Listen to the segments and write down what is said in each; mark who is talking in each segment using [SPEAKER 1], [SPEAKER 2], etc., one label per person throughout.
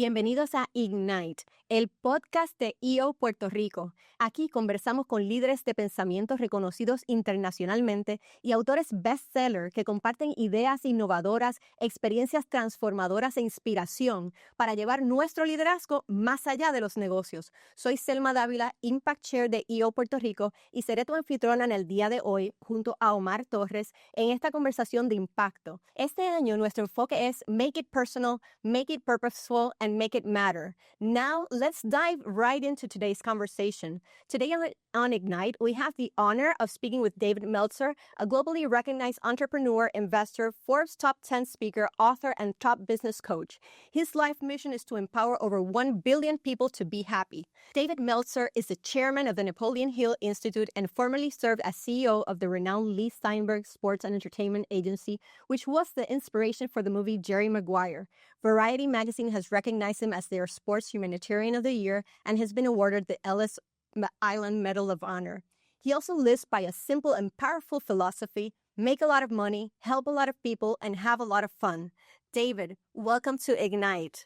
[SPEAKER 1] Bienvenidos a Ignite, el podcast de EO Puerto Rico. Aquí conversamos con líderes de pensamiento reconocidos internacionalmente y autores bestseller que comparten ideas innovadoras, experiencias transformadoras e inspiración para llevar nuestro liderazgo más allá de los negocios. Soy Selma Dávila, Impact Chair de EO Puerto Rico y seré tu anfitriona en el día de hoy junto a Omar Torres en esta conversación de impacto. Este año nuestro enfoque es Make It Personal, Make It Purposeful, and make it matter. Now, let's dive right into today's conversation. Today on Ignite, we have the honor of speaking with David Meltzer, a globally recognized entrepreneur, investor, Forbes Top 10 speaker, author, and top business coach. His life mission is to empower over 1 billion people to be happy. David Meltzer is the chairman of the Napoleon Hill Institute and formerly served as CEO of the renowned Lee Steinberg Sports and Entertainment Agency, which was the inspiration for the movie Jerry Maguire. Variety magazine has recognized him as their Sports Humanitarian of the Year and has been awarded the Ellis Island Medal of Honor. He also lives by a simple and powerful philosophy: make a lot of money, help a lot of people, and have a lot of fun. David, welcome to Ignite.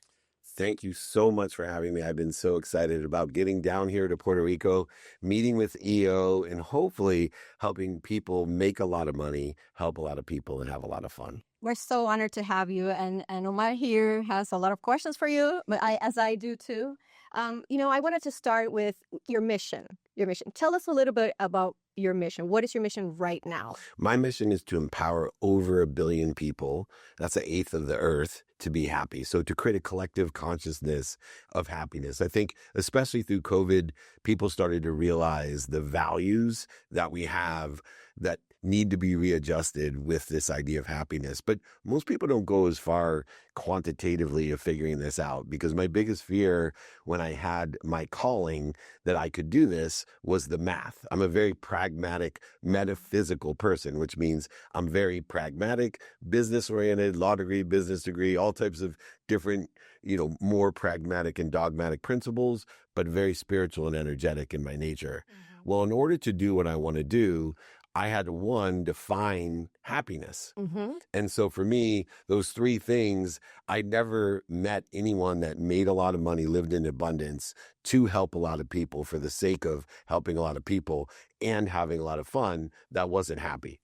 [SPEAKER 2] Thank you so much for having me. I've been so excited about getting down here to Puerto Rico, meeting with EO, and hopefully helping people make a lot of money, help a lot of people, and have a lot of fun.
[SPEAKER 1] We're so honored to have you, and Omar here has a lot of questions for you, but as I do too. I wanted to start with your mission. Tell us a little bit about your mission. What is your mission right now?
[SPEAKER 2] My mission is to empower over 1 billion people, that's an eighth of the earth, to be happy. So to create a collective consciousness of happiness. I think especially through COVID, people started to realize the values that we have that need to be readjusted with this idea of happiness. But most people don't go as far quantitatively of figuring this out, because my biggest fear when I had my calling that I could do this was the math. I'm a very pragmatic, metaphysical person, which means I'm very pragmatic, business-oriented, law degree, business degree, all types of different, more pragmatic and dogmatic principles, but very spiritual and energetic in my nature. Mm-hmm. Well, in order to do what I want to do, I had to, one, define happiness. Mm-hmm. And so for me, those three things, I never met anyone that made a lot of money, lived in abundance, to help a lot of people for the sake of helping a lot of people and having a lot of fun that wasn't happy.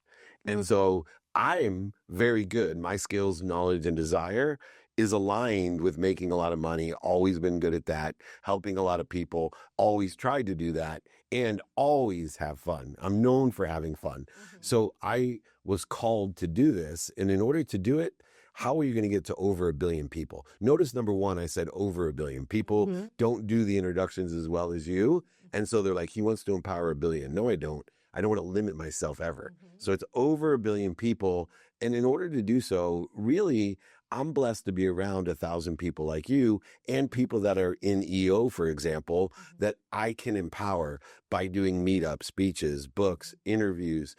[SPEAKER 2] Mm-hmm. And so I'm very good. My skills, knowledge, and desire is aligned with making a lot of money, always been good at that, helping a lot of people, always tried to do that, and always have fun. I'm known for having fun. Mm-hmm. So I was called to do this. And in order to do it, how are you going to get to over 1 billion people? Notice number one, I said over 1 billion. People mm-hmm. don't do the introductions as well as you. And so they're like, he wants to empower 1 billion. No, I don't. I don't want to limit myself ever. Mm-hmm. So it's over 1 billion people. And in order to do so, really, I'm blessed to be around 1,000 people like you and people that are in EO, for example, mm-hmm. that I can empower by doing meetups, speeches, books, interviews,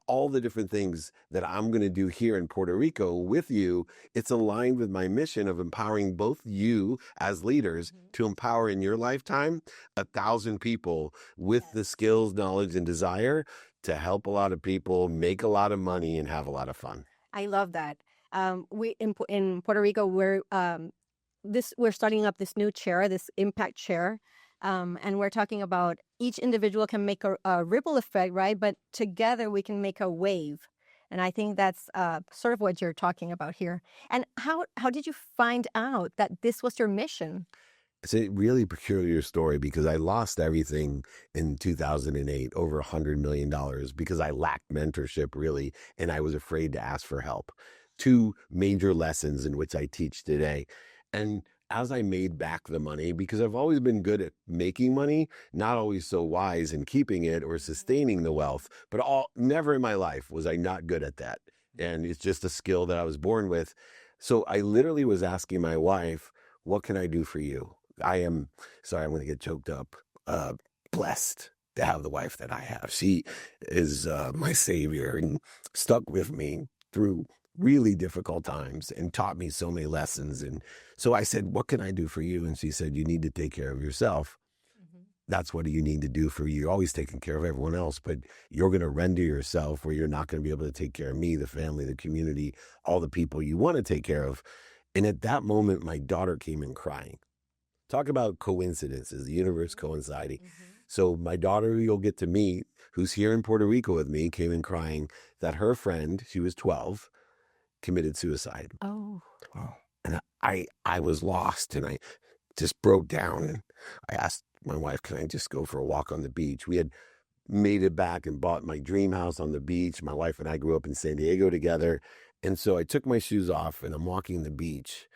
[SPEAKER 2] all the different things that I'm going to do here in Puerto Rico with you. It's aligned with my mission of empowering both you as leaders mm-hmm. to empower in your lifetime 1,000 people with the skills, knowledge, and desire to help a lot of people, make a lot of money, and have a lot of fun.
[SPEAKER 1] I love that. We in Puerto Rico, we're starting up this new chair, this impact chair, and we're talking about each individual can make a ripple effect, right? But together we can make a wave, and I think that's sort of what you're talking about here. And how did you find out that this was your mission?
[SPEAKER 2] It's a really peculiar story because I lost everything in 2008, over $100 million, because I lacked mentorship, really, and I was afraid to ask for help. 2 major lessons in which I teach today. And as I made back the money, because I've always been good at making money, not always so wise in keeping it or sustaining the wealth, but never in my life was I not good at that. And it's just a skill that I was born with. So I literally was asking my wife, what can I do for you? I'm going to get choked up, blessed to have the wife that I have. She is my savior and stuck with me through really difficult times and taught me so many lessons. And so I said, what can I do for you? And she said, you need to take care of yourself. Mm-hmm. That's what you need to do for you. You're always taking care of everyone else, but you're going to render yourself where you're not going to be able to take care of me, the family, the community, all the people you want to take care of. And at that moment, my daughter came in crying. Talk about coincidences, the universe coinciding. So my daughter, who you'll get to meet, who's here in Puerto Rico with me, came in crying that her friend, she was 12, committed suicide.
[SPEAKER 1] Oh.
[SPEAKER 3] Wow.
[SPEAKER 2] And I was lost, and I just broke down. And I asked my wife, can I just go for a walk on the beach? We had made it back and bought my dream house on the beach. My wife and I grew up in San Diego together. And so I took my shoes off and I'm walking the beach,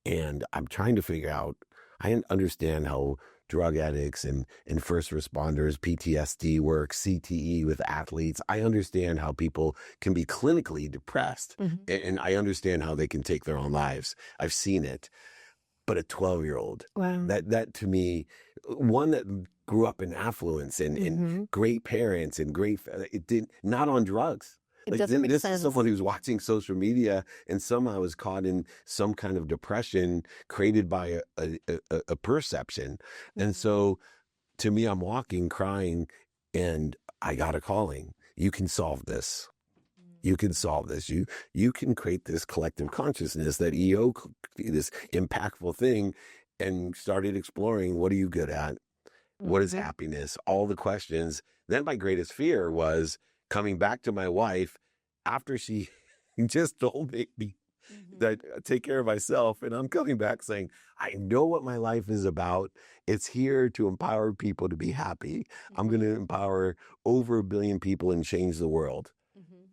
[SPEAKER 2] and I'm trying to figure out, I understand how drug addicts and first responders, PTSD work, CTE with athletes. I understand how people can be clinically depressed, and I understand how they can take their own lives. I've seen it. But a 12-year-old,
[SPEAKER 1] Wow.
[SPEAKER 2] that to me, one that grew up in affluence and great parents and it did not on drugs.
[SPEAKER 1] It doesn't make
[SPEAKER 2] this
[SPEAKER 1] sense.
[SPEAKER 2] is someone who's watching social media and somehow was caught in some kind of depression created by a perception. And so to me, I'm walking, crying, and I got a calling. You can solve this. You can solve this. You can create this collective consciousness that EO, this impactful thing, and started exploring, what are you good at? What is happiness? All the questions. Then my greatest fear was coming back to my wife after she just told me that I take care of myself. And I'm coming back saying, I know what my life is about. It's here to empower people to be happy. I'm going to empower over 1 billion people and change the world.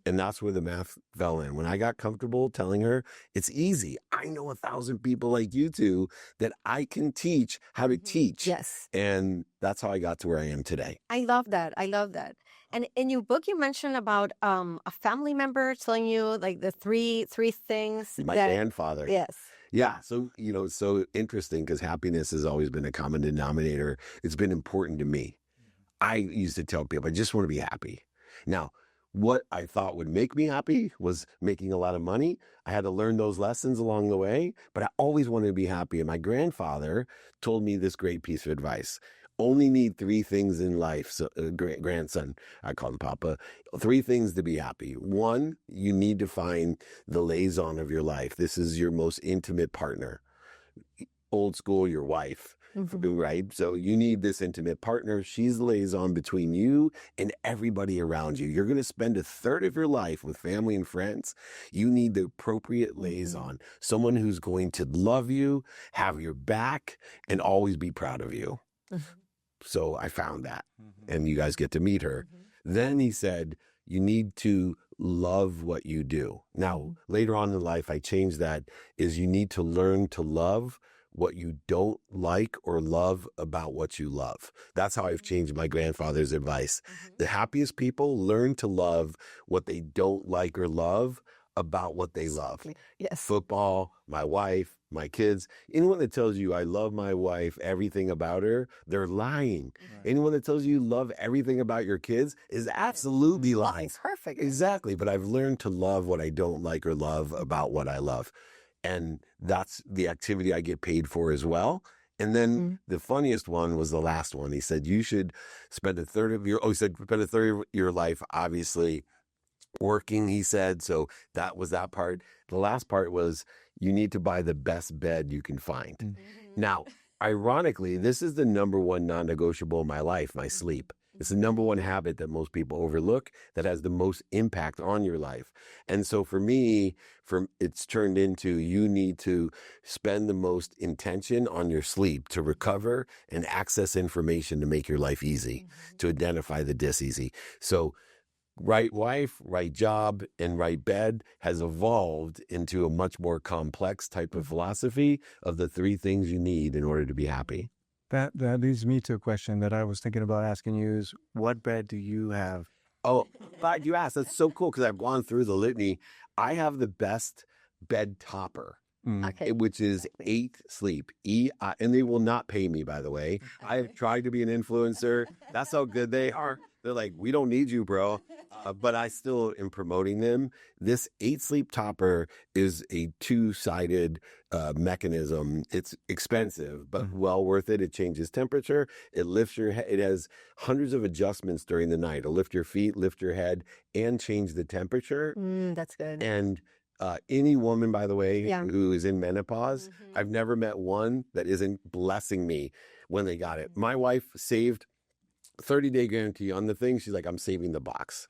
[SPEAKER 2] And that's where the math fell in. When I got comfortable telling her, it's easy. I know 1,000 people like you two that I can teach how to teach.
[SPEAKER 1] Yes.
[SPEAKER 2] And that's how I got to where I am today.
[SPEAKER 1] I love that. I love that. And in your book, you mentioned about a family member telling you like the three things.
[SPEAKER 2] My grandfather.
[SPEAKER 1] Yes.
[SPEAKER 2] Yeah. So, it's so interesting because happiness has always been a common denominator. It's been important to me. I used to tell people, I just want to be happy. Now, what I thought would make me happy was making a lot of money. I had to learn those lessons along the way, but I always wanted to be happy. And my grandfather told me this great piece of advice. Only need 3 things in life. So, grandson, I call him Papa. 3 things to be happy. 1, you need to find the liaison of your life. This is your most intimate partner. Old school, your wife. Right? So you need this intimate partner. She's the liaison between you and everybody around you. You're going to spend 1/3 of your life with family and friends. You need the appropriate liaison, someone who's going to love you, have your back, and always be proud of you. So I found that, and you guys get to meet her. Then he said, you need to love what you do. Now, later on in life, I changed that, is you need to learn to love what you don't like or love about what you love. That's how I've changed my grandfather's advice. The happiest people learn to love what they don't like or love about what they love.
[SPEAKER 1] Yes.
[SPEAKER 2] Football, my wife, my kids. Anyone that tells you I love my wife, everything about her, they're lying. Anyone that tells you love everything about your kids is absolutely lying.
[SPEAKER 1] Perfect.
[SPEAKER 2] Exactly. But I've learned to love what I don't like or love about what I love. And that's the activity I get paid for as well. And then the funniest one was the last one. He said, you should spend 1/3 of your, spend 1/3 of your life, obviously, working, he said. So that was that part. The last part was, you need to buy the best bed you can find. Now, ironically, this is the number 1 non-negotiable in my life, my sleep. It's the number 1 habit that most people overlook that has the most impact on your life. And so for me, it's turned into, you need to spend the most intention on your sleep to recover and access information to make your life easy, to identify the dis-easy. So right wife, right job, and right bed has evolved into a much more complex type of philosophy of the 3 things you need in order to be happy.
[SPEAKER 3] That leads me to a question that I was thinking about asking you is, what bed do you have?
[SPEAKER 2] Oh, glad you asked. That's so cool because I've gone through the litany. I have the best bed topper,
[SPEAKER 1] Okay.
[SPEAKER 2] which is 8 sleep. And they will not pay me, by the way. I've tried to be an influencer. That's how good they are. They're like, we don't need you, bro. But I still am promoting them. This 8 sleep topper is a 2-sided mechanism. It's expensive, but well worth it. It changes temperature. It lifts your head. It has hundreds of adjustments during the night. It'll lift your feet, lift your head, and change the temperature.
[SPEAKER 1] That's good.
[SPEAKER 2] And Any woman, by the way,
[SPEAKER 1] Yeah.
[SPEAKER 2] who is in menopause, I've never met one that isn't blessing me when they got it. My wife saved 30-day guarantee on the thing. She's like, I'm saving the box.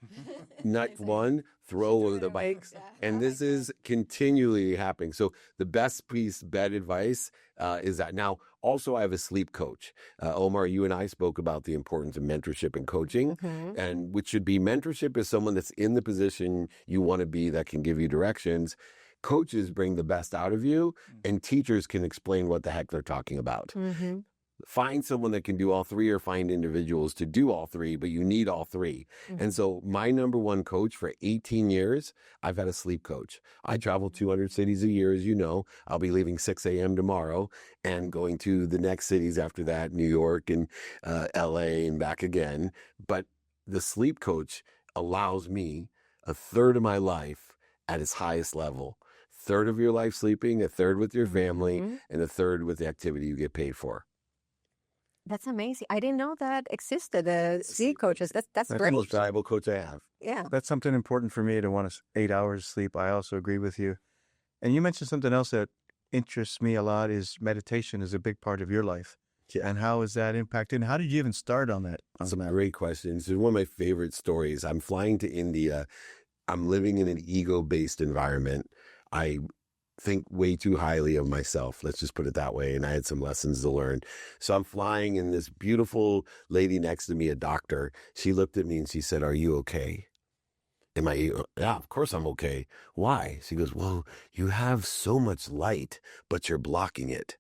[SPEAKER 2] Not one, throw over the box. And this is continually happening. So the best piece, bad advice is that. Now, also, I have a sleep coach. Omar, you and I spoke about the importance of mentorship and coaching, and which should be mentorship is someone that's in the position you want to be that can give you directions. Coaches bring the best out of you, and teachers can explain what the heck they're talking about. Find someone that can do all three, or find individuals to do all three, but you need all three. And so my number one coach for 18 years, I've had a sleep coach. I travel 200 cities a year, as you know. I'll be leaving 6 a.m. tomorrow and going to the next cities after that, New York and LA and back again. But the sleep coach allows me a third of my life at its highest level. Third of your life sleeping, a third with your family, and a third with the activity you get paid for.
[SPEAKER 1] That's amazing. I didn't know that existed. The sleep coaches. That's
[SPEAKER 2] the
[SPEAKER 1] great.
[SPEAKER 2] most valuable coach I have.
[SPEAKER 1] Yeah.
[SPEAKER 3] That's something important for me to want 8 hours sleep. I also agree with you. And you mentioned something else that interests me a lot is meditation is a big part of your life.
[SPEAKER 2] Yeah.
[SPEAKER 3] And how is that impacted? How did you even start on that?
[SPEAKER 2] That's a great question. It's one of my favorite stories. I'm flying to India. I'm living in an ego-based environment. I think way too highly of myself. Let's just put it that way. And I had some lessons to learn. So I'm flying, and this beautiful lady next to me, a doctor, she looked at me and she said, "Are you okay?" Am I? Yeah, of course I'm okay. Why? She goes, "Well, you have so much light, but you're blocking it."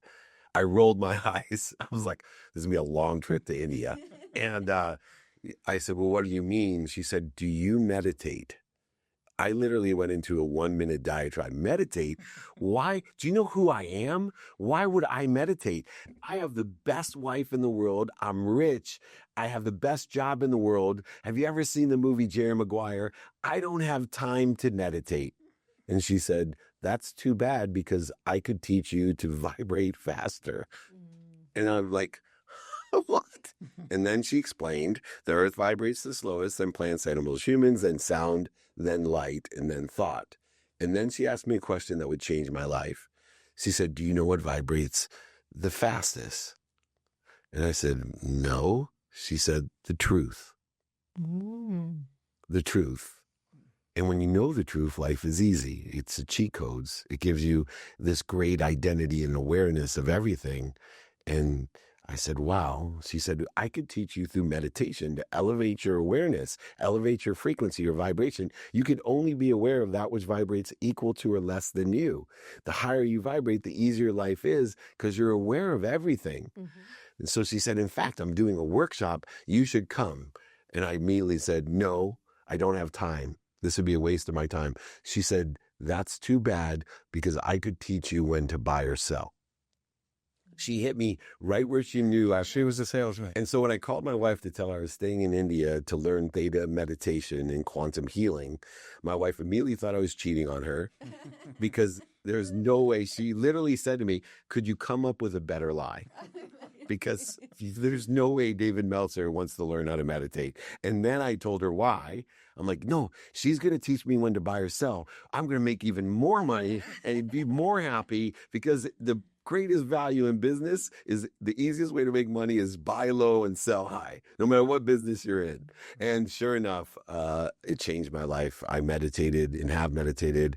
[SPEAKER 2] I rolled my eyes. I was like, this is going to be a long trip to India. And I said, "Well, what do you mean?" She said, "Do you meditate?" I literally went into a 1-minute diatribe. Meditate? Why? Do you know who I am? Why would I meditate? I have the best wife in the world. I'm rich. I have the best job in the world. Have you ever seen the movie Jerry Maguire? I don't have time to meditate. And she said, "That's too bad, because I could teach you to vibrate faster." And I'm like, what? And then she explained the earth vibrates the slowest, then plants, animals, humans, then sound, then light, and then thought. And then she asked me a question that would change my life. She said, "Do you know what vibrates the fastest?" And I said, "No." She said, "The truth." The truth. And when you know the truth, life is easy. It's the cheat codes. It gives you this great identity and awareness of everything. And I said, "Wow." She said, "I could teach you through meditation to elevate your awareness, elevate your frequency, your vibration. You can only be aware of that which vibrates equal to or less than you. The higher you vibrate, the easier life is, because you're aware of everything." And so she said, "In fact, I'm doing a workshop. You should come." And I immediately said, "No, I don't have time. This would be a waste of my time." She said, "That's too bad, because I could teach you when to buy or sell." She hit me right where she knew.
[SPEAKER 3] She was a salesman.
[SPEAKER 2] And so when I called my wife to tell her I was staying in India to learn theta meditation and quantum healing, my wife immediately thought I was cheating on her, because there's no way. She literally said to me, "Could you come up with a better lie?" Because there's no way David Meltzer wants to learn how to meditate. And then I told her why. I'm like, "No, she's going to teach me when to buy or sell. I'm going to make even more money and be more happy, because the greatest value in business is the easiest way to make money is buy low and sell high, no matter what business you're in." And sure enough, it changed my life. I meditated and have meditated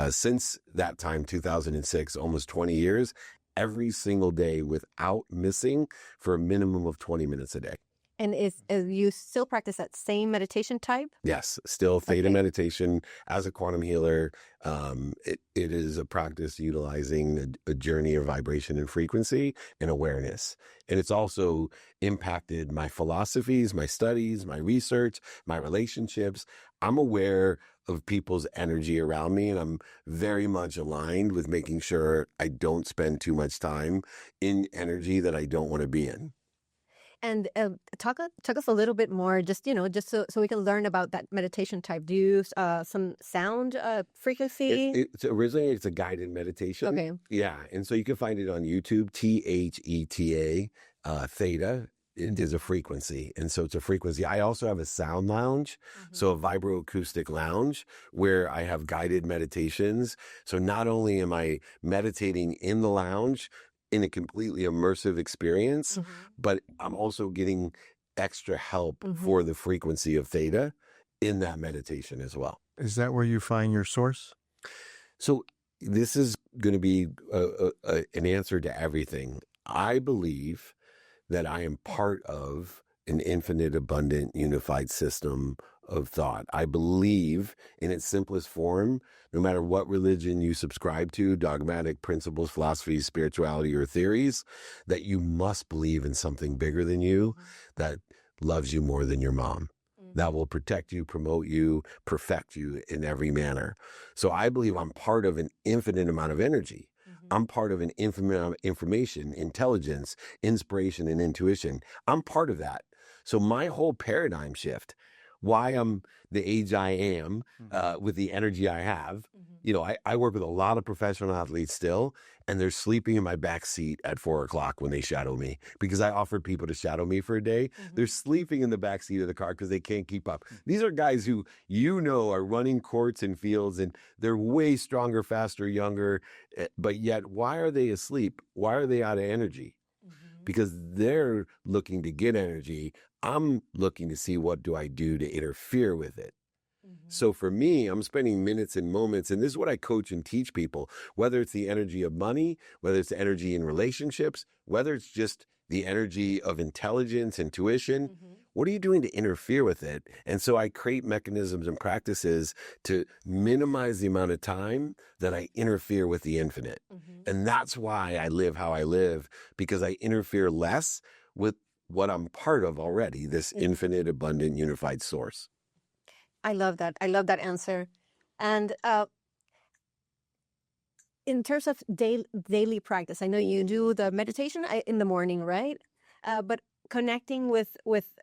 [SPEAKER 2] since that time, 2006, almost 20 years, every single day without missing, for a minimum of 20 minutes a day.
[SPEAKER 1] And is you still practice that same meditation type?
[SPEAKER 2] Yes, still theta
[SPEAKER 1] Okay.
[SPEAKER 2] meditation as a quantum healer. It is a practice utilizing a journey of vibration and frequency and awareness. And it's also impacted my philosophies, my studies, my research, my relationships. I'm aware of people's energy around me, and I'm very much aligned with making sure I don't spend too much time in energy that I don't want to be in.
[SPEAKER 1] And talk us a little bit more, just so we can learn about that meditation type. Do you use some sound frequency?
[SPEAKER 2] Originally, it's a guided meditation.
[SPEAKER 1] Okay.
[SPEAKER 2] Yeah. And so you can find it on YouTube, THETA, theta. it is a frequency. And so it's a frequency. I also have a sound lounge, so a vibroacoustic lounge where I have guided meditations. So not only am I meditating in the lounge in a completely immersive experience, but I'm also getting extra help for the frequency of theta in that meditation as well.
[SPEAKER 3] Is that where you find your source?
[SPEAKER 2] So this is going to be an answer to everything. I believe that I am part of an infinite, abundant, unified system of thought. I believe in its simplest form, no matter what religion you subscribe to, dogmatic principles, philosophies, spirituality, or theories, that you must believe in something bigger than you that loves you more than your mom, that will protect you, promote you, perfect you in every manner. So I believe I'm part of an infinite amount of energy. I'm part of an infinite amount of information, intelligence, inspiration, and intuition. I'm part of that. So my whole paradigm shift, why I'm the age I am, with the energy I have, you know, I work with a lot of professional athletes still, and they're sleeping in my back seat at 4:00 when they shadow me because I offered people to shadow me for a day. They're sleeping in the back seat of the car because they can't keep up. These are guys who, you know, are running courts and fields, and they're way stronger, faster, younger, but yet why are they asleep? Why are they out of energy? Because they're looking to get energy. I'm looking to see what do I do to interfere with it. So for me, I'm spending minutes and moments, and this is what I coach and teach people, whether it's the energy of money, whether it's the energy in relationships, whether it's just the energy of intelligence, intuition, what are you doing to interfere with it? And so I create mechanisms and practices to minimize the amount of time that I interfere with the infinite. And that's why I live how I live, because I interfere less with what I'm part of already, this infinite, abundant, unified source.
[SPEAKER 1] I love that. I love that answer. And in terms of daily practice, I know you do the meditation in the morning, right? But connecting with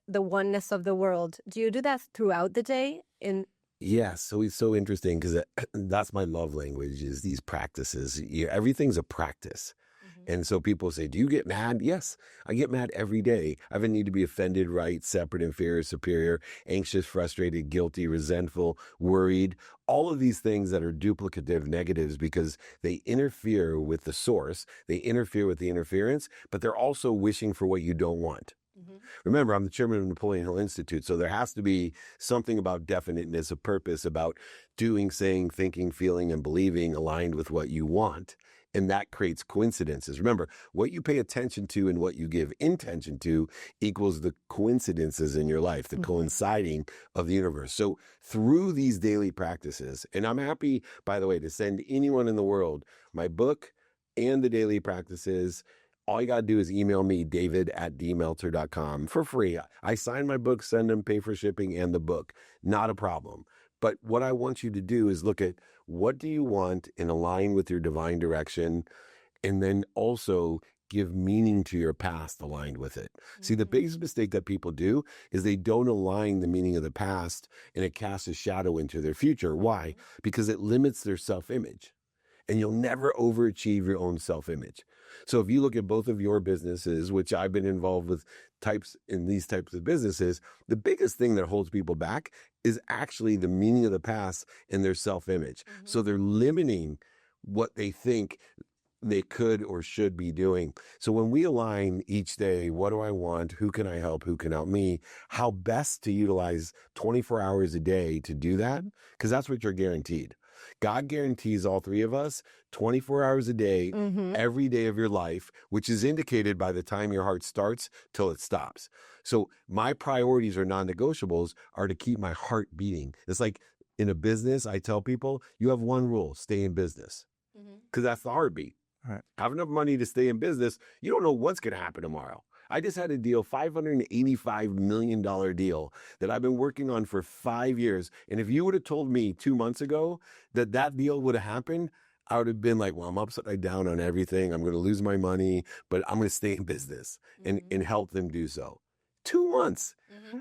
[SPEAKER 1] the oneness of the world, do you do that throughout the day?
[SPEAKER 2] Yeah, so it's so interesting because that's my love language, is these practices. Everything's a practice. And so people say, do you get mad? Yes, I get mad every day. I have a need to be offended, right, separate, inferior, superior, anxious, frustrated, guilty, resentful, worried, all of these things that are duplicative negatives because they interfere with the source, they interfere with the interference, but they're also wishing for what you don't want. Remember, I'm the chairman of Napoleon Hill Institute, so there has to be something about definiteness of purpose, about doing, saying, thinking, feeling, and believing aligned with what you want. And that creates coincidences. Remember, what you pay attention to and what you give intention to equals the coincidences in your life, the coinciding of the universe. So through these daily practices, and I'm happy, by the way, to send anyone in the world my book and the daily practices. All you got to do is email me, david@dmeltzer.com, for free. I sign my book, send them, pay for shipping and the book. Not a problem. But what I want you to do is look at what do you want and align with your divine direction, and then also give meaning to your past aligned with it. See, the biggest mistake that people do is they don't align the meaning of the past, and it casts a shadow into their future. Why? Because it limits their self-image. And you'll never overachieve your own self-image. So if you look at both of your businesses, which I've been involved with these types of businesses, the biggest thing that holds people back is actually the meaning of the past and their self-image. So they're limiting what they think they could or should be doing. So when we align each day, what do I want? Who can I help? Who can help me? How best to utilize 24 hours a day to do that? Because that's what you're guaranteed. God guarantees all three of us 24 hours a day, every day of your life, which is indicated by the time your heart starts till it stops. So my priorities or non-negotiables are to keep my heart beating. It's like in a business, I tell people, you have one rule, stay in business. Because that's the heartbeat.
[SPEAKER 3] Right.
[SPEAKER 2] Have enough money to stay in business. You don't know what's going to happen tomorrow. I just had a deal, $585 million deal that I've been working on for 5 years. And if you would have told me 2 months ago that that deal would have happened, I would have been like, well, I'm upside down on everything. I'm going to lose my money, but I'm going to stay in business and help them do so. 2 months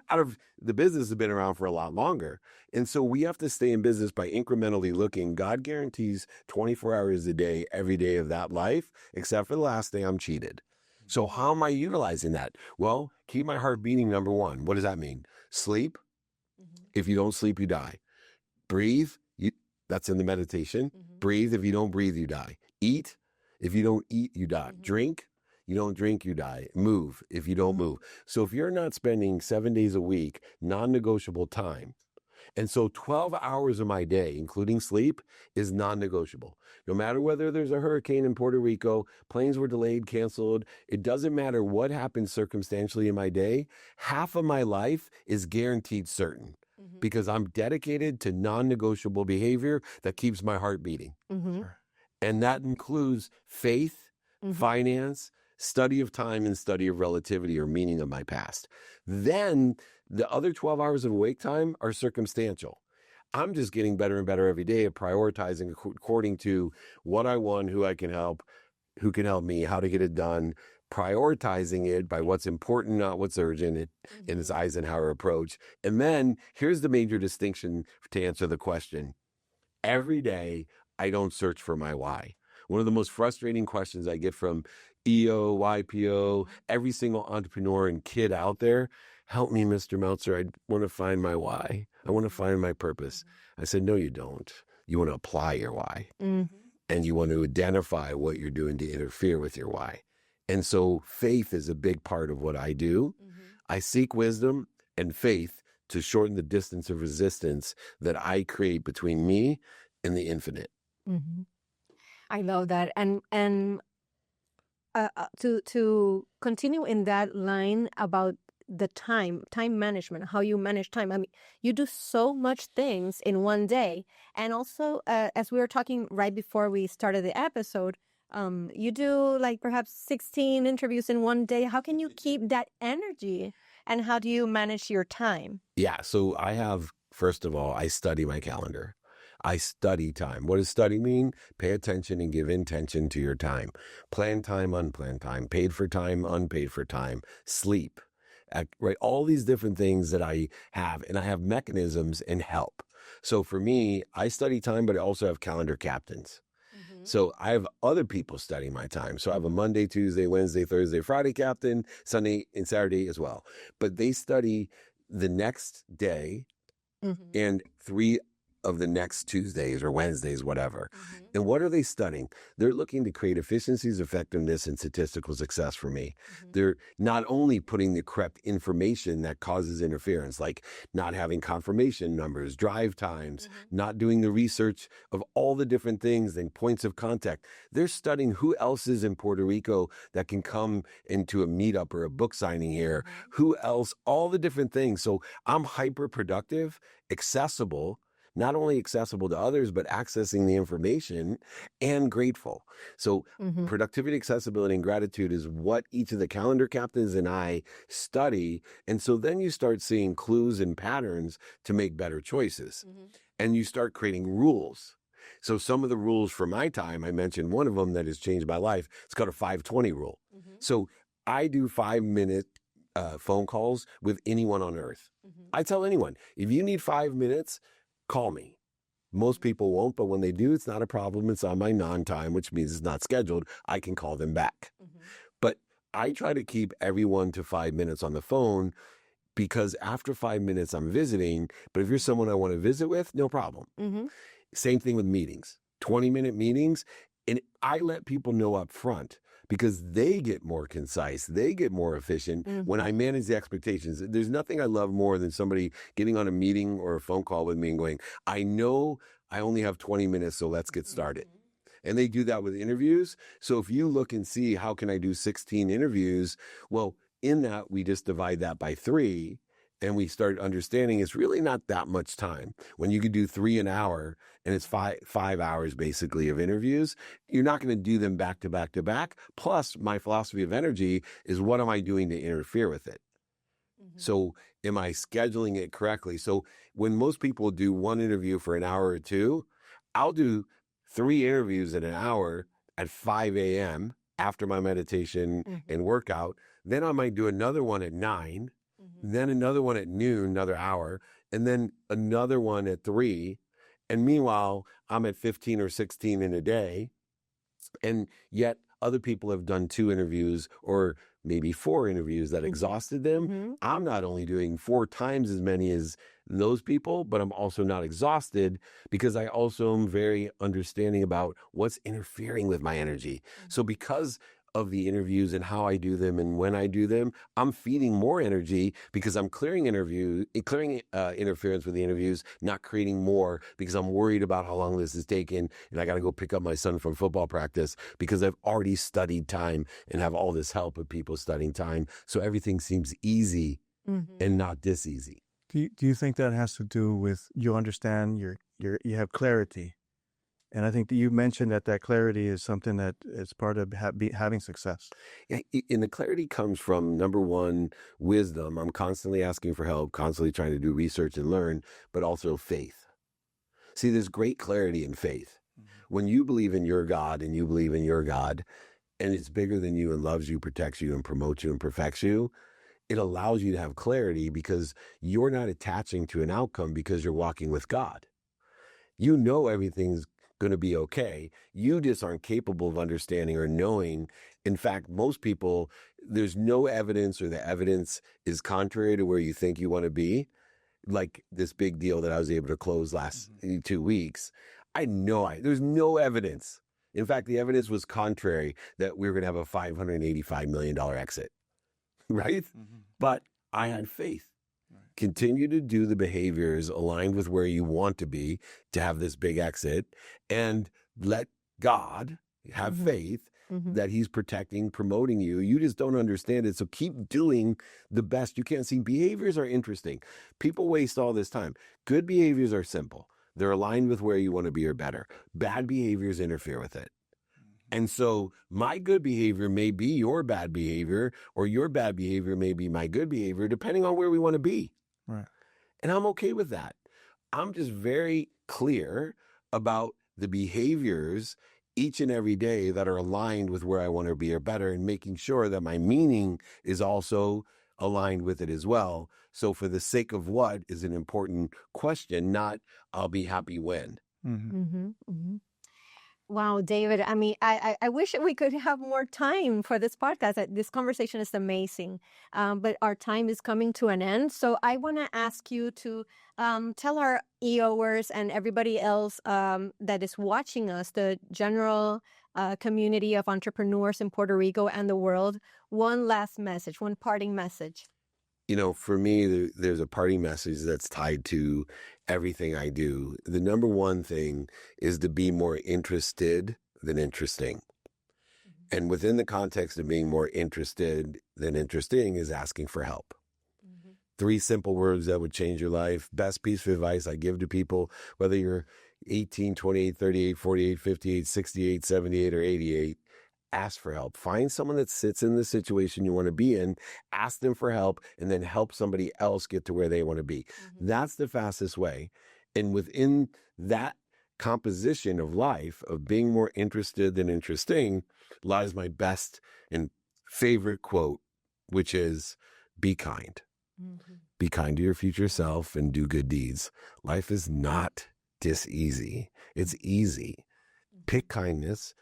[SPEAKER 2] out of the business has been around for a lot longer. And so we have to stay in business by incrementally looking. God guarantees 24 hours a day, every day of that life, except for the last day I'm cheated. So how am I utilizing that? Well, keep my heart beating, number one. What does that mean? Sleep. If you don't sleep, you die. Breathe. That's in the meditation. Breathe. If you don't breathe, you die. Eat. If you don't eat, you die. Drink. You don't drink, you die. Move. If you don't move. So if you're not spending 7 days a week, non-negotiable time, and so 12 hours of my day, including sleep, is non-negotiable. No matter whether there's a hurricane in Puerto Rico, planes were delayed, canceled, it doesn't matter what happens circumstantially in my day, half of my life is guaranteed certain because I'm dedicated to non-negotiable behavior that keeps my heart beating. And that includes faith, finance, study of time, and study of relativity or meaning of my past. Then the other 12 hours of awake time are circumstantial. I'm just getting better and better every day at prioritizing according to what I want, who I can help, who can help me, how to get it done, prioritizing it by what's important, not what's urgent, in this Eisenhower approach. And then here's the major distinction to answer the question. Every day, I don't search for my why. One of the most frustrating questions I get from EO, YPO, every single entrepreneur and kid out there, help me, Mr. Meltzer. I want to find my why. I want to find my purpose. I said, no, you don't. You want to apply your why. And you want to identify what you're doing to interfere with your why. And so faith is a big part of what I do. I seek wisdom and faith to shorten the distance of resistance that I create between me and the infinite.
[SPEAKER 1] I love that. And to continue in that line about the time management, how you manage time. I mean, you do so much things in one day. And also, as we were talking right before we started the episode, you do like perhaps 16 interviews in one day. How can you keep that energy? And how do you manage your time?
[SPEAKER 2] Yeah. So I have, first of all, I study my calendar. I study time. What does study mean? Pay attention and give intention to your time. Planned time, unplanned time, paid for time, unpaid for time, sleep, right? All these different things that I have, and I have mechanisms and help. So for me, I study time, but I also have calendar captains. So I have other people studying my time. So I have a Monday, Tuesday, Wednesday, Thursday, Friday captain, Sunday and Saturday as well. But they study the next day and 3 of the next Tuesdays or Wednesdays, whatever. And what are they studying? They're looking to create efficiencies, effectiveness, and statistical success for me. They're not only putting the correct information that causes interference, like not having confirmation numbers, drive times, not doing the research of all the different things and points of contact. They're studying who else is in Puerto Rico that can come into a meetup or a book signing here, who else, all the different things. So I'm hyper productive, accessible, not only accessible to others, but accessing the information and grateful. So productivity, accessibility, and gratitude is what each of the calendar captains and I study. And so then you start seeing clues and patterns to make better choices. And you start creating rules. So some of the rules for my time, I mentioned one of them that has changed my life. It's called a 520 rule. So I do 5-minute phone calls with anyone on earth. I tell anyone, if you need 5 minutes, call me. Most people won't, but when they do, it's not a problem. It's on my non-time, which means it's not scheduled. I can call them back. But I try to keep everyone to 5 minutes on the phone because after 5 minutes, I'm visiting. But if you're someone I want to visit with, no problem. Same thing with meetings, 20-minute meetings. And I let people know up front because they get more concise, they get more efficient when I manage the expectations. There's nothing I love more than somebody getting on a meeting or a phone call with me and going, I know I only have 20 minutes, so let's get started. And they do that with interviews. So if you look and see, how can I do 16 interviews? Well, in that, we just divide that by 3. And we start understanding it's really not that much time. When you could do 3 an hour and it's 5 hours basically of interviews, you're not going to do them back to back to back. Plus, my philosophy of energy is what am I doing to interfere with it? So am I scheduling it correctly? So when most people do 1 interview for an hour or 2, I'll do 3 interviews in an hour at 5 a.m. after my meditation and workout. Then I might do another one at 9. Then another one at noon, another hour, and then another one at 3. And meanwhile, I'm at 15 or 16 in a day. And yet other people have done 2 interviews or maybe 4 interviews that exhausted them.
[SPEAKER 1] Mhm.
[SPEAKER 2] I'm not only doing 4 times as many as those people, but I'm also not exhausted because I also am very understanding about what's interfering with my energy. So because of the interviews and how I do them and when I do them, I'm feeding more energy because I'm clearing interference with the interviews, not creating more because I'm worried about how long this is taking and I got to go pick up my son from football practice because I've already studied time and have all this help of people studying time. So everything seems easy and not this easy.
[SPEAKER 3] Do you think that has to do with you understand you have clarity? And I think that you mentioned that clarity is something that is part of having success.
[SPEAKER 2] Yeah, and the clarity comes from, number one, wisdom. I'm constantly asking for help, constantly trying to do research and learn, but also faith. See, there's great clarity in faith. When you believe in your God and you believe in your God, and it's bigger than you and loves you, protects you, and promotes you and perfects you, it allows you to have clarity because you're not attaching to an outcome because you're walking with God. You know everything's going to be okay. You just aren't capable of understanding or knowing. In fact, most people, there's no evidence or the evidence is contrary to where you think you want to be. Like this big deal that I was able to close last 2 weeks. There's no evidence. In fact, the evidence was contrary that we were going to have a $585 million exit, right? But I had faith. Continue to do the behaviors aligned with where you want to be to have this big exit and let God have faith that he's protecting, promoting you. You just don't understand it. So keep doing the best you can. See, behaviors are interesting. People waste all this time. Good behaviors are simple. They're aligned with where you want to be or better. Bad behaviors interfere with it. And so my good behavior may be your bad behavior, or your bad behavior may be my good behavior, depending on where we want to be.
[SPEAKER 3] Right.
[SPEAKER 2] And I'm okay with that. I'm just very clear about the behaviors each and every day that are aligned with where I want to be or better, and making sure that my meaning is also aligned with it as well. So for the sake of what is an important question, not I'll be happy when.
[SPEAKER 1] Wow, David, I mean, I wish we could have more time for this podcast. This conversation is amazing, but our time is coming to an end. So I want to ask you to tell our EOers and everybody else that is watching us, the general community of entrepreneurs in Puerto Rico and the world, one last message, one parting message.
[SPEAKER 2] You know, for me, there's a parting message that's tied to everything I do. The number one thing is to be more interested than interesting. And within the context of being more interested than interesting is asking for help. 3 simple words that would change your life. Best piece of advice I give to people, whether you're 18, 28, 38, 48, 58, 68, 78, or 88. Ask for help. Find someone that sits in the situation you want to be in, ask them for help, and then help somebody else get to where they want to be. That's the fastest way. And within that composition of life, of being more interested than interesting, lies my best and favorite quote, which is, be kind. Be kind to your future self and do good deeds. Life is not this easy. It's easy. Pick kindness.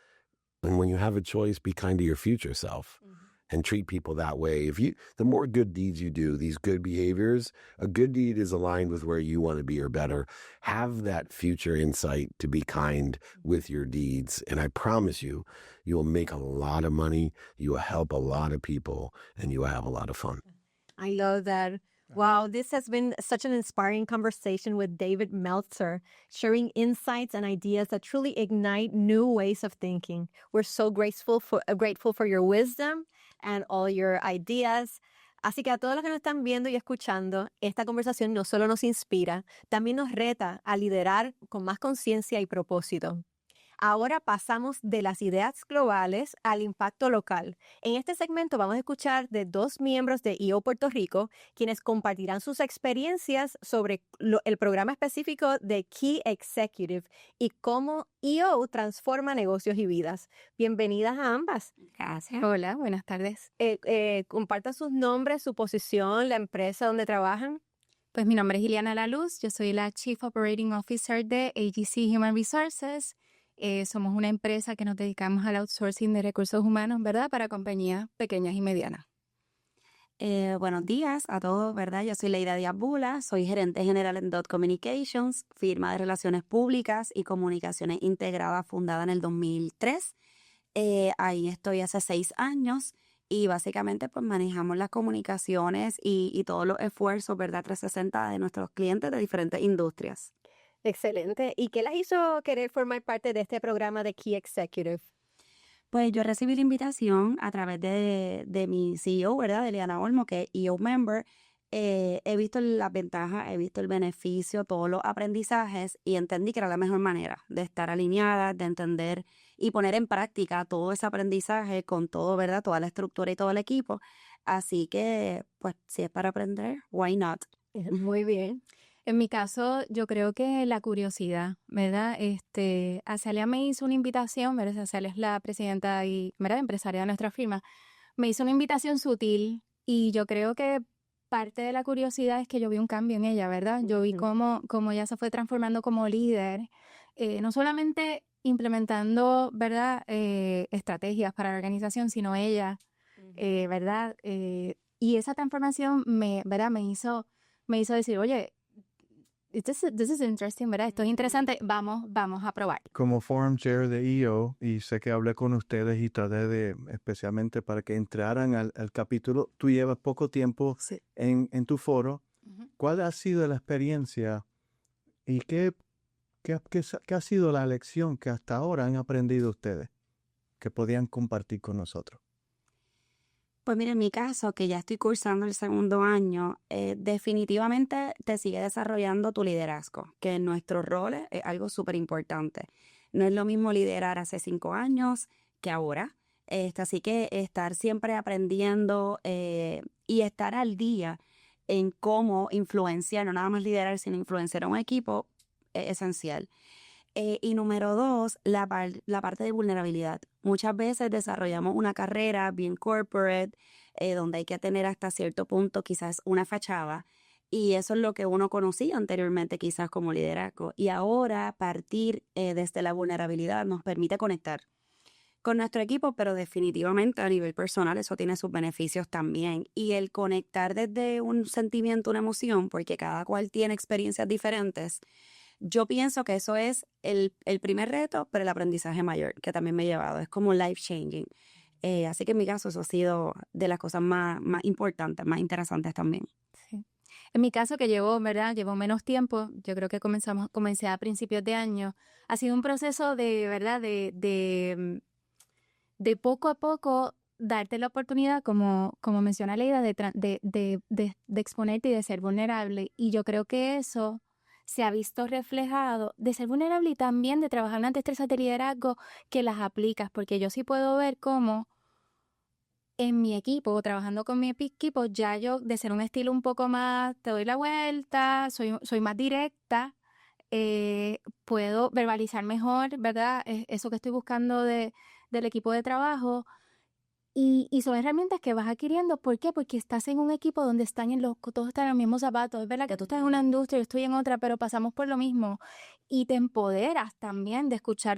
[SPEAKER 2] And when you have a choice, be kind to your future self and treat people that way. The more good deeds you do, these good behaviors, a good deed is aligned with where you want to be or better. Have that future insight to be kind with your deeds. And I promise you, you will make a lot of money, you will help a lot of people, and you will have a lot of fun.
[SPEAKER 1] I love that. Wow, this has been such an inspiring conversation with David Meltzer, sharing insights and ideas that truly ignite new ways of thinking. We're so grateful for your wisdom and all your ideas. Así que a todos los que nos están viendo y escuchando, esta conversación no solo nos inspira, también nos reta a liderar con más conciencia y propósito. Ahora pasamos de las ideas globales al impacto local. En este segmento vamos a escuchar de 2 miembros de EO Puerto Rico, quienes compartirán sus experiencias sobre el programa específico de Key Executive y cómo EO transforma negocios y vidas. Bienvenidas a ambas.
[SPEAKER 4] Gracias. Hola, buenas tardes.
[SPEAKER 1] Compartan sus nombres, su posición, la empresa donde trabajan.
[SPEAKER 4] Pues mi nombre es Ileana La Luz, yo soy la Chief Operating Officer de AGC Human Resources. Somos una empresa que nos dedicamos al outsourcing de recursos humanos, ¿verdad? Para compañías pequeñas y medianas.
[SPEAKER 5] Buenos días a todos, ¿verdad? Yo soy Leida Díaz Bula, soy gerente general en Dot Communications, firma de relaciones públicas y comunicaciones integradas fundada en el 2003. Ahí estoy hace 6 años y básicamente pues manejamos las comunicaciones y todos los esfuerzos, ¿verdad? 360 de nuestros clientes de diferentes industrias.
[SPEAKER 1] Excelente. ¿Y qué las hizo querer formar parte de este programa de Key Executive?
[SPEAKER 5] Pues yo recibí la invitación a través de mi CEO, ¿verdad? De Liana Olmo, que es EO member. He visto las ventajas, he visto el beneficio, todos los aprendizajes y entendí que era la mejor manera de estar alineada, de entender y poner en práctica todo ese aprendizaje con todo, ¿verdad? Toda la estructura y todo el equipo. Así que, pues, si es para aprender, why not?
[SPEAKER 1] Muy bien.
[SPEAKER 4] En mi caso, yo creo que la curiosidad, ¿verdad? Azalia me hizo una invitación, ¿verdad? Azalia es la presidenta y, ¿verdad?, empresaria de nuestra firma. Me hizo una invitación sutil y yo creo que parte de la curiosidad es que yo vi un cambio en ella, ¿verdad? Yo vi cómo ella se fue transformando como líder, no solamente implementando, ¿verdad?, estrategias para la organización, sino ella, ¿verdad? Y esa transformación ¿verdad?, me hizo decir, oye, this is interesting, ¿verdad? Esto es interesante, vamos a probar.
[SPEAKER 3] Como Forum Chair de EO, y sé que hablé con ustedes y traté de, especialmente para que entraran al capítulo, tú llevas poco tiempo
[SPEAKER 4] Sí.
[SPEAKER 3] en tu foro.
[SPEAKER 4] Ujú.
[SPEAKER 3] ¿Cuál ha sido la experiencia y qué ha sido la lección que hasta ahora han aprendido ustedes que podían compartir con nosotros?
[SPEAKER 5] Pues mira, en mi caso, que ya estoy cursando el 2º año, definitivamente te sigue desarrollando tu liderazgo, que en nuestros roles es algo súper importante. No es lo mismo liderar hace 5 años que ahora. Así que estar siempre aprendiendo y estar al día en cómo influenciar, no nada más liderar, sino influenciar a un equipo es esencial. Y número 2, la parte de vulnerabilidad. Muchas veces desarrollamos una carrera bien corporate, donde hay que tener hasta cierto punto quizás una fachada, y eso es lo que uno conocía anteriormente quizás como liderazgo. Y ahora partir desde la vulnerabilidad nos permite conectar con nuestro equipo, pero definitivamente a nivel personal eso tiene sus beneficios también. Y el conectar desde un sentimiento, una emoción, porque cada cual tiene experiencias diferentes. Yo pienso que eso es el primer reto, pero el aprendizaje mayor que también me he llevado. Es como life changing. Así que en mi caso eso ha sido de las cosas más importantes, más interesantes también.
[SPEAKER 4] Sí. En mi caso, que llevo menos tiempo, yo creo que comencé a principios de año, ha sido un proceso de, ¿verdad?, de poco a poco darte la oportunidad, como menciona Leida, de exponerte y de ser vulnerable. Y yo creo que eso se ha visto reflejado de ser vulnerable y también de trabajar en las destrezas de liderazgo que las aplicas, porque yo sí puedo ver cómo en mi equipo, trabajando con mi equipo, ya yo de ser un estilo un poco más, te doy la vuelta, soy más directa, puedo verbalizar mejor, ¿verdad? Eso que estoy buscando del equipo de trabajo. Y son herramientas que vas adquiriendo. ¿Por qué? Porque estás en un equipo donde todos están en los mismos zapatos. Es verdad que tú estás en una industria, yo estoy en otra, pero pasamos por lo mismo. Y te empoderas también de escuchar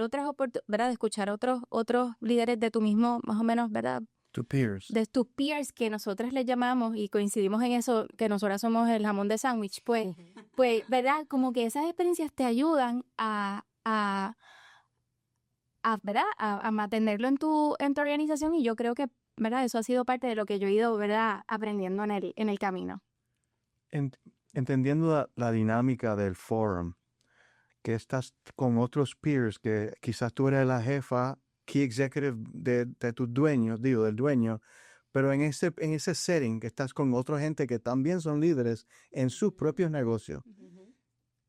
[SPEAKER 4] ¿verdad? De escuchar otros líderes de tu mismo, más o menos, ¿verdad?
[SPEAKER 3] To peers.
[SPEAKER 4] De tus peers, que nosotros les llamamos, y coincidimos en eso, que nosotras somos el jamón de sándwich. Pues, ¿verdad? Como que esas experiencias te ayudan ¿verdad?, a mantenerlo en tu organización, y yo creo que, ¿verdad?, eso ha sido parte de lo que yo he ido, ¿verdad?, aprendiendo en el camino.
[SPEAKER 3] Entendiendo la dinámica del forum, que estás con otros peers, que quizás tú eres la jefa, key executive de tus dueños, del dueño, pero en ese setting que estás con otra gente que también son líderes en sus propios negocios.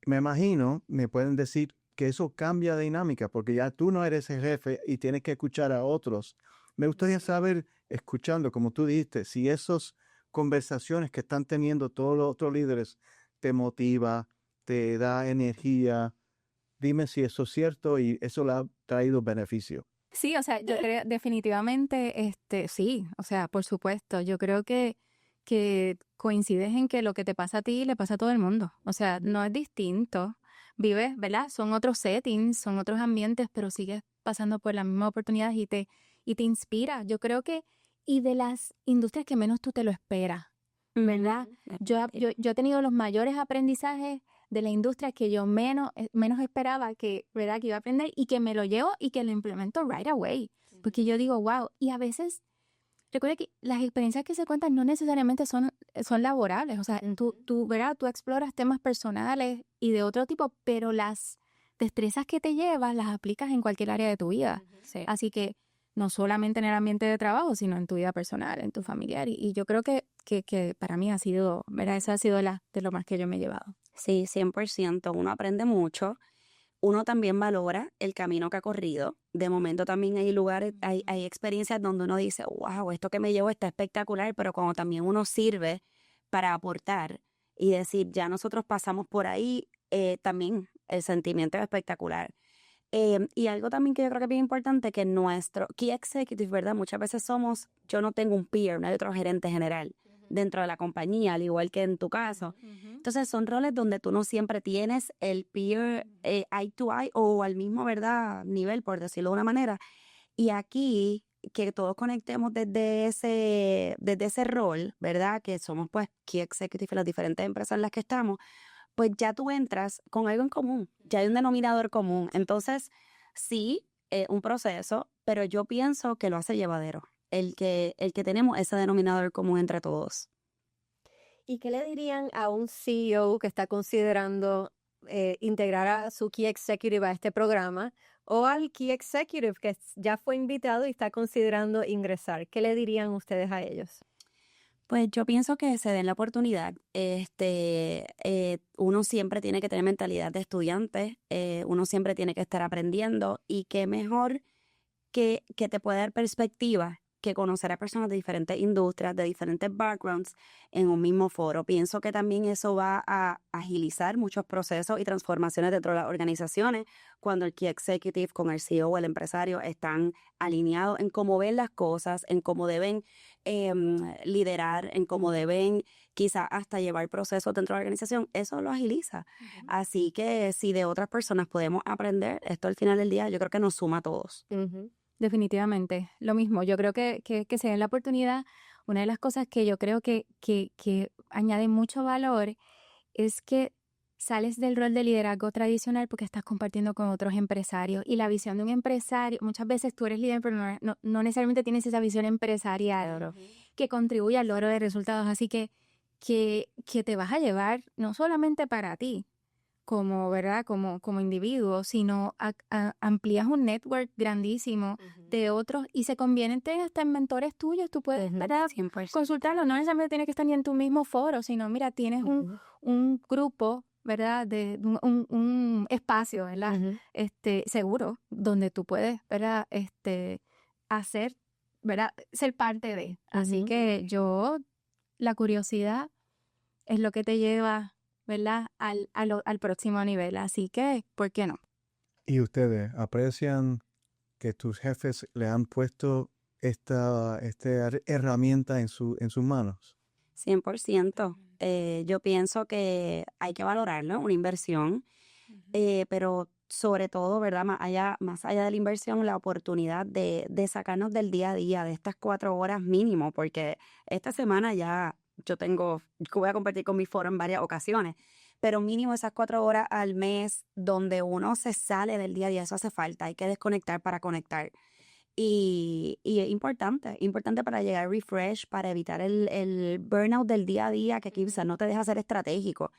[SPEAKER 3] Me imagino, me pueden decir que eso cambia dinámica, porque ya tú no eres el jefe y tienes que escuchar a otros. Me gustaría saber, escuchando, como tú dijiste, si esas conversaciones que están teniendo todos los otros líderes te motiva, te da energía. Dime si eso es cierto y eso le ha traído beneficio.
[SPEAKER 4] Sí, o sea, yo creo definitivamente, sí, o sea, por supuesto, yo creo que coincides en que lo que te pasa a ti le pasa a todo el mundo. O sea, no es distinto. vives, ¿verdad? Son otros settings, son otros ambientes, pero sigues pasando por las mismas oportunidades y te inspira. Yo creo que, y de las industrias que menos tú te lo esperas, ¿verdad? Yo he tenido los mayores aprendizajes de la industria que yo menos esperaba que, ¿verdad? Que iba a aprender y que me lo llevo y que lo implemento right away. Porque yo digo, wow, y a veces, recuerda que las experiencias que se cuentan no necesariamente son laborables. O sea, ¿verdad? Tú exploras temas personales y de otro tipo, pero las destrezas que te llevas las aplicas en cualquier área de tu vida.
[SPEAKER 5] Sí.
[SPEAKER 4] Así que no solamente en el ambiente de trabajo, sino en tu vida personal, en tu familiar. Y yo creo que para mí ha sido, ¿verdad? Esa ha sido de lo más que yo me he llevado.
[SPEAKER 5] Sí, 100%. Uno aprende mucho. Uno también valora el camino que ha corrido. De momento también hay lugares, hay experiencias donde uno dice, wow, esto que me llevo está espectacular, pero cuando también uno sirve para aportar y decir, ya nosotros pasamos por ahí, también el sentimiento es espectacular. Y algo también que yo creo que es bien importante, que nuestro Key Executive, ¿verdad? Muchas veces yo no tengo un peer, no hay otro gerente general dentro de la compañía, al igual que en tu caso. Entonces son roles donde tú no siempre tienes el peer eye to eye o al mismo, ¿verdad? Nivel, por decirlo de una manera. Y aquí, que todos conectemos desde ese rol, ¿verdad? Que somos pues Key Executive en las diferentes empresas en las que estamos, pues ya tú entras con algo en común, ya hay un denominador común. Entonces, sí, un proceso, pero yo pienso que lo hace llevadero, el que tenemos ese denominador común entre todos.
[SPEAKER 1] ¿Y qué le dirían a un CEO que está considerando integrar a su Key Executive a este programa o al Key Executive que ya fue invitado y está considerando ingresar? ¿Qué le dirían ustedes a ellos?
[SPEAKER 5] Pues yo pienso que se den la oportunidad. Uno siempre tiene que tener mentalidad de estudiante, uno siempre tiene que estar aprendiendo y qué mejor que te pueda dar perspectiva que conocer a personas de diferentes industrias, de diferentes backgrounds en un mismo foro. Pienso que también eso va a agilizar muchos procesos y transformaciones dentro de las organizaciones cuando el Key Executive con el CEO o el empresario están alineados en cómo ven las cosas, en cómo deben liderar, en cómo deben quizás hasta llevar procesos dentro de la organización. Eso lo agiliza. Así que si de otras personas podemos aprender, esto al final del día yo creo que nos suma a todos.
[SPEAKER 4] Definitivamente, lo mismo. Yo creo que se den la oportunidad. Una de las cosas que yo creo que añade mucho valor es que sales del rol de liderazgo tradicional porque estás compartiendo con otros empresarios. Y la visión de un empresario, muchas veces tú eres líder, pero no necesariamente tienes esa visión empresarial que contribuye al logro de resultados. Así que te vas a llevar no solamente para ti, como, ¿verdad? Como individuo, sino amplías un network grandísimo de otros y se convierten hasta en mentores tuyos. Tú puedes, ¿verdad?
[SPEAKER 5] 100%.
[SPEAKER 4] Consultarlo. No necesariamente tienes que estar ni en tu mismo foro, sino mira, tienes un grupo, ¿verdad? De un espacio, ¿verdad? Seguro, donde tú puedes, ¿verdad? Hacer, ¿verdad? Ser parte de. Así que la curiosidad es lo que te lleva, ¿verdad? Al próximo nivel. Así que, ¿por qué no?
[SPEAKER 3] ¿Y ustedes aprecian que tus jefes le han puesto esta herramienta en sus manos?
[SPEAKER 5] 100%. Yo pienso que hay que valorarlo, una inversión, pero sobre todo, ¿verdad? Más allá de la inversión, la oportunidad de sacarnos del día a día, de estas 4 horas mínimo, porque esta semana ya voy a compartir con mi foro en varias ocasiones, pero mínimo esas 4 horas al mes donde uno se sale del día a día, eso hace falta, hay que desconectar para conectar. Y es importante para llegar refresh, para evitar el burnout del día a día que quizás no te deja ser estratégico.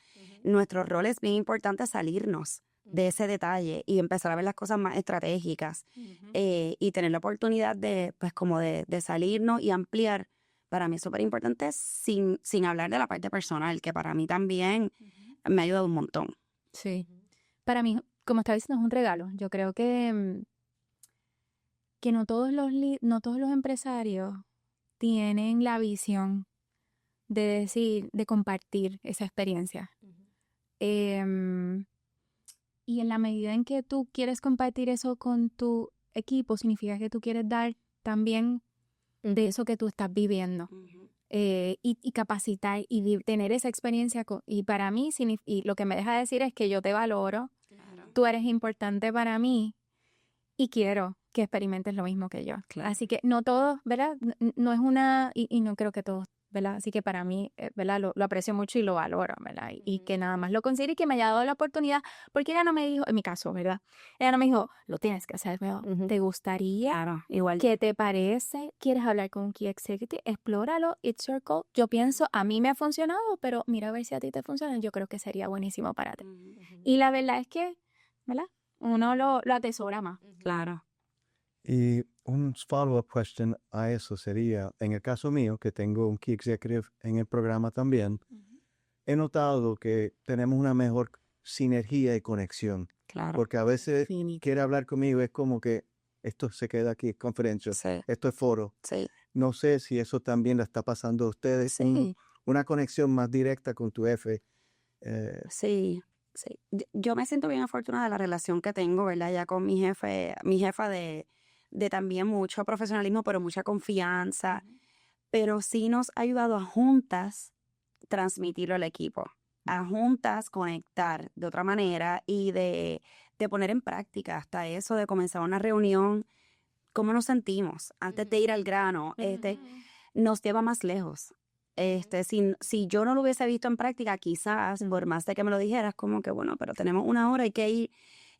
[SPEAKER 5] Nuestro rol es bien importante salirnos de ese detalle y empezar a ver las cosas más estratégicas y tener la oportunidad de, pues, como de salirnos y ampliar. Para mí es súper importante sin hablar de la parte personal, que para mí también me ha ayudado un montón.
[SPEAKER 4] Sí. Para mí, como estaba diciendo, es un regalo. Yo creo que no todos los empresarios tienen la visión de compartir esa experiencia. Y en la medida en que tú quieres compartir eso con tu equipo, significa que tú quieres dar también de eso que tú estás viviendo. Y capacitar y tener esa experiencia. Y para mí, y lo que me deja decir es que yo te valoro, tú eres importante para mí y quiero que experimentes lo mismo que yo.
[SPEAKER 5] Claro.
[SPEAKER 4] Así que no todos, ¿verdad? No es una, y no creo que todos, ¿verdad? Así que para mí, ¿verdad? Lo aprecio mucho y lo valoro, ¿verdad? Y que nada más lo considere y que me haya dado la oportunidad, porque ella no me dijo, en mi caso, ¿verdad? Ella no me dijo, lo tienes que hacer, ¿verdad? ¿Te gustaría?
[SPEAKER 5] Claro, igual.
[SPEAKER 4] ¿Qué te parece? ¿Quieres hablar con un Key Executive? Explóralo, it's your call. Yo pienso, a mí me ha funcionado, pero mira a ver si a ti te funciona. Yo creo que sería buenísimo para ti. Y la verdad es que, ¿verdad? Uno lo atesora más.
[SPEAKER 5] Claro.
[SPEAKER 3] Y un follow-up question a eso sería, en el caso mío, que tengo un Key Executive en el programa también, he notado que tenemos una mejor sinergia y conexión.
[SPEAKER 5] Claro.
[SPEAKER 3] Porque a veces
[SPEAKER 4] Definitivo.
[SPEAKER 3] quiere hablar conmigo, es como que esto se queda aquí, conferencia,
[SPEAKER 5] Sí.
[SPEAKER 3] esto es foro.
[SPEAKER 5] Sí.
[SPEAKER 3] No sé si eso también le está pasando a ustedes,
[SPEAKER 5] Sí.
[SPEAKER 3] una conexión más directa con tu jefe.
[SPEAKER 5] Sí, sí. Yo me siento bien afortunada de la relación que tengo, ¿verdad? Ya con mi jefa de también mucho profesionalismo, pero mucha confianza. Pero sí nos ha ayudado a juntas transmitirlo al equipo, a juntas conectar de otra manera y de poner en práctica hasta eso de comenzar una reunión, cómo nos sentimos antes de ir al grano, nos lleva más lejos. Si yo no lo hubiese visto en práctica, quizás, por más de que me lo dijeras, como que bueno, pero tenemos una hora, hay que ir,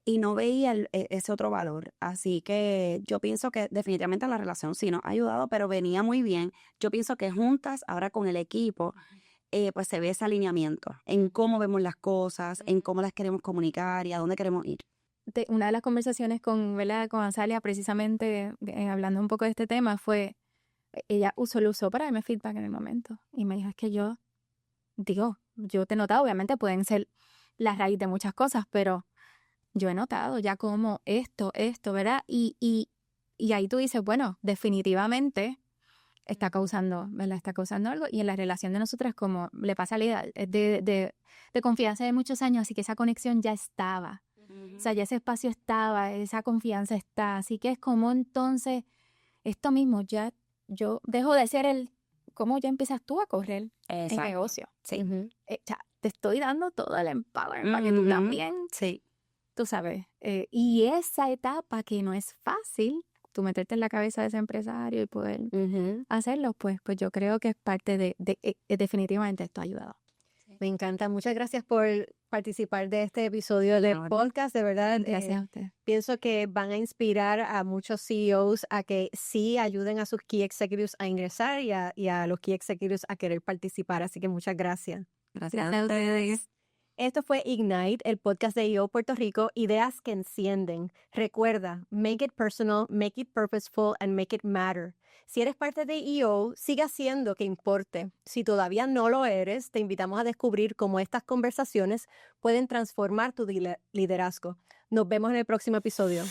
[SPEAKER 5] y no veía ese otro valor. Así que yo pienso que definitivamente la relación sí nos ha ayudado, pero venía muy bien. Yo pienso que juntas, ahora con el equipo, pues se ve ese alineamiento en cómo vemos las cosas, en cómo las queremos comunicar y a dónde queremos ir.
[SPEAKER 4] Una de las conversaciones con, ¿verdad? Con Azalia, precisamente hablando un poco de este tema, fue, ella lo usó para darme feedback en el momento. Y me dijo, es que yo te he notado, obviamente pueden ser la raíz de muchas cosas, pero yo he notado ya como esto, ¿verdad? Y ahí tú dices, bueno, definitivamente está causando, ¿verdad? Está causando algo. Y en la relación de nosotras, como le pasa a Lida, es de confianza de muchos años, así que esa conexión ya estaba. O sea, ya ese espacio estaba, esa confianza está. Así que es como entonces, esto mismo, ya yo dejo de ser ¿cómo ya empiezas tú a correr el negocio?
[SPEAKER 5] Sí.
[SPEAKER 4] Ya, te estoy dando todo el empowerment para que tú también,
[SPEAKER 5] Sí.
[SPEAKER 4] tú sabes. Y esa etapa que no es fácil, tú meterte en la cabeza de ese empresario y poder hacerlo, pues yo creo que es parte definitivamente esto ha ayudado.
[SPEAKER 1] Me encanta. Muchas gracias por participar de este episodio del podcast. De verdad,
[SPEAKER 4] Gracias a usted.
[SPEAKER 1] pienso que van a inspirar a muchos CEOs a que sí ayuden a sus Key Executives a ingresar y a los Key Executives a querer participar. Así que muchas gracias.
[SPEAKER 5] Gracias a ustedes.
[SPEAKER 1] Esto fue Ignite, el podcast de EO Puerto Rico, ideas que encienden. Recuerda, make it personal, make it purposeful, and make it matter. Si eres parte de EO, sigue haciendo que importe. Si todavía no lo eres, te invitamos a descubrir cómo estas conversaciones pueden transformar tu liderazgo. Nos vemos en el próximo episodio.